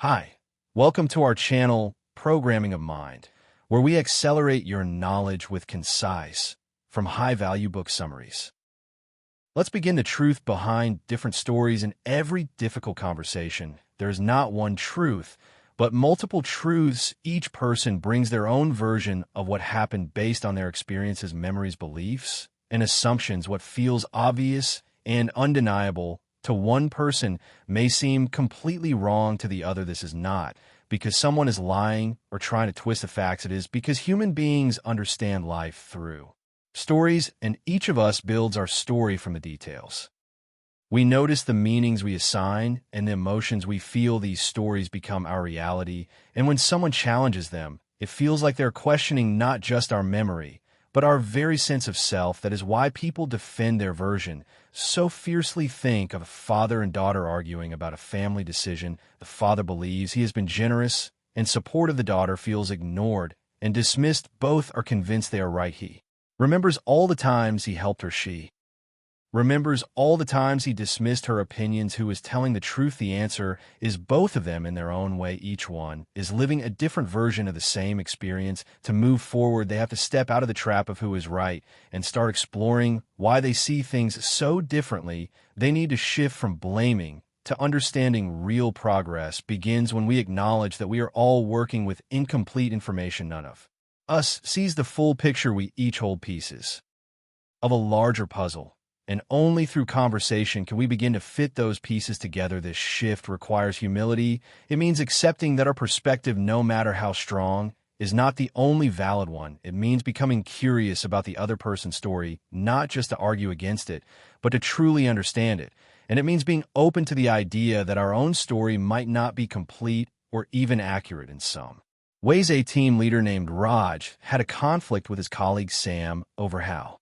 Hi, welcome to our channel, Programming of Mind, where we accelerate your knowledge with concise, from high-value book summaries. Let's begin the truth behind different stories. In every difficult conversation, there is not one truth, but multiple truths. Each person brings their own version of what happened based on their experiences, memories, beliefs, and assumptions. What feels obvious and undeniable to one person may seem completely wrong to the other. This is not because someone is lying or trying to twist the facts. It is because human beings understand life through stories, and each of us builds our story from the details. We notice the meanings we assign and the emotions we feel. These stories become our reality, and when someone challenges them, it feels like they're questioning not just our memory, but our very sense of self. That is why people defend their version so fiercely. Think of a father and daughter arguing about a family decision. The father believes he has been generous and supportive. The daughter feels ignored and dismissed. Both are convinced they are right. He remembers all the times he helped her. She remembers all the times he dismissed her opinions. Who is telling the truth? The answer is both of them in their own way. Each one is living a different version of the same experience. To move forward, they have to step out of the trap of who is right and start exploring why they see things so differently. They need to shift from blaming to understanding. Real progress begins when we acknowledge that we are all working with incomplete information. None of us sees the full picture. We each hold pieces of a larger puzzle, and only through conversation can we begin to fit those pieces together. This shift requires humility. It means accepting that our perspective, no matter how strong, is not the only valid one. It means becoming curious about the other person's story, not just to argue against it, but to truly understand it. And it means being open to the idea that our own story might not be complete or even accurate in some ways. A team leader named Raj had a conflict with his colleague Sam over how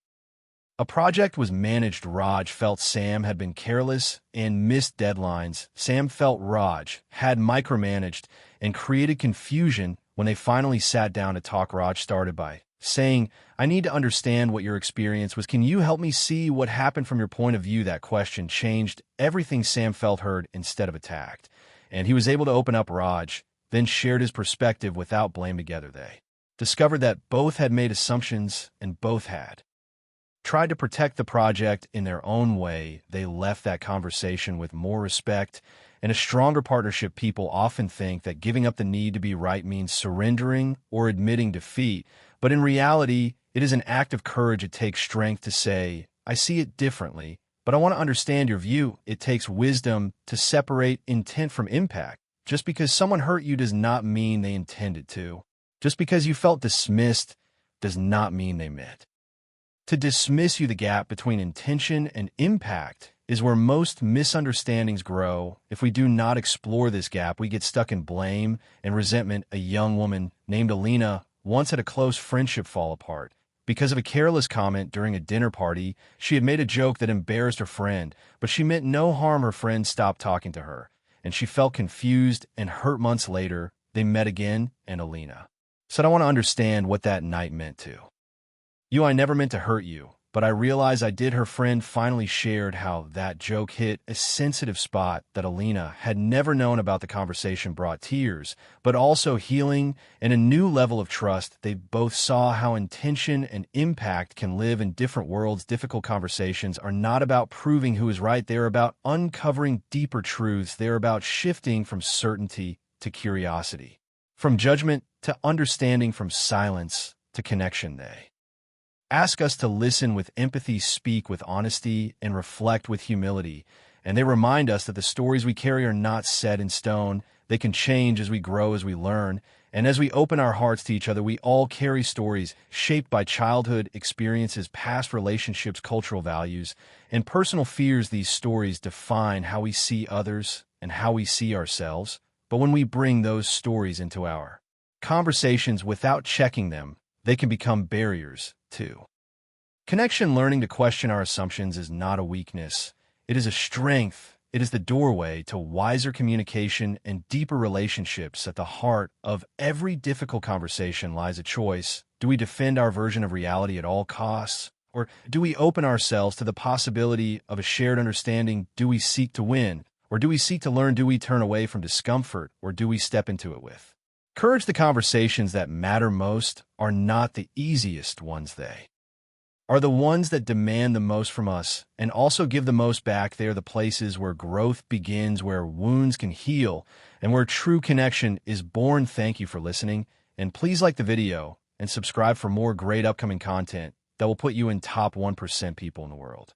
a project was managed. Raj felt Sam had been careless and missed deadlines. Sam felt Raj had micromanaged and created confusion. When they finally sat down to talk, Raj started by saying, "I need to understand what your experience was. Can you help me see what happened from your point of view?" That question changed everything. Sam felt heard instead of attacked, and he was able to open up. Raj then shared his perspective without blame. Together, they discovered that both had made assumptions and both had tried to protect the project in their own way. They left that conversation with more respect and a stronger partnership. People often think that giving up the need to be right means surrendering or admitting defeat, but in reality, it is an act of courage. It takes strength to say, "I see it differently, but I want to understand your view." It takes wisdom to separate intent from impact. Just because someone hurt you does not mean they intended to. Just because you felt dismissed does not mean they meant to dismiss you. The gap between intention and impact is where most misunderstandings grow. If we do not explore this gap, we get stuck in blame and resentment. A young woman named Alina once had a close friendship fall apart because of a careless comment during a dinner party. She had made a joke that embarrassed her friend, but she meant no harm. Her friend stopped talking to her, and she felt confused and hurt. Months later, they met again, and Alina said, "I want to understand what that night meant to you. I never meant to hurt you, but I realized I did." Her friend finally shared how that joke hit a sensitive spot that Alina had never known about. The conversation brought tears, but also healing and a new level of trust. They both saw how intention and impact can live in different worlds. Difficult conversations are not about proving who is right. They're about uncovering deeper truths. They're about shifting from certainty to curiosity, from judgment to understanding, from silence to connection. They ask us to listen with empathy, speak with honesty, and reflect with humility. And they remind us that the stories we carry are not set in stone. They can change as we grow, as we learn, and as we open our hearts to each other. We all carry stories shaped by childhood experiences, past relationships, cultural values, and personal fears. These stories define how we see others and how we see ourselves. But when we bring those stories into our conversations without checking them, they can become barriers to connection. Learning to question our assumptions is not a weakness. It is a strength. It is the doorway to wiser communication and deeper relationships. At the heart of every difficult conversation lies a choice. Do we defend our version of reality at all costs? Or do we open ourselves to the possibility of a shared understanding? Do we seek to win Or do we seek to learn? Do we turn away from discomfort, or do we step into it with courage? The conversations that matter most are not the easiest ones. They are the ones that demand the most from us and also give the most back. They are the places where growth begins, where wounds can heal, and where true connection is born. Thank you for listening, and please like the video and subscribe for more great upcoming content that will put you in top 1% people in the world.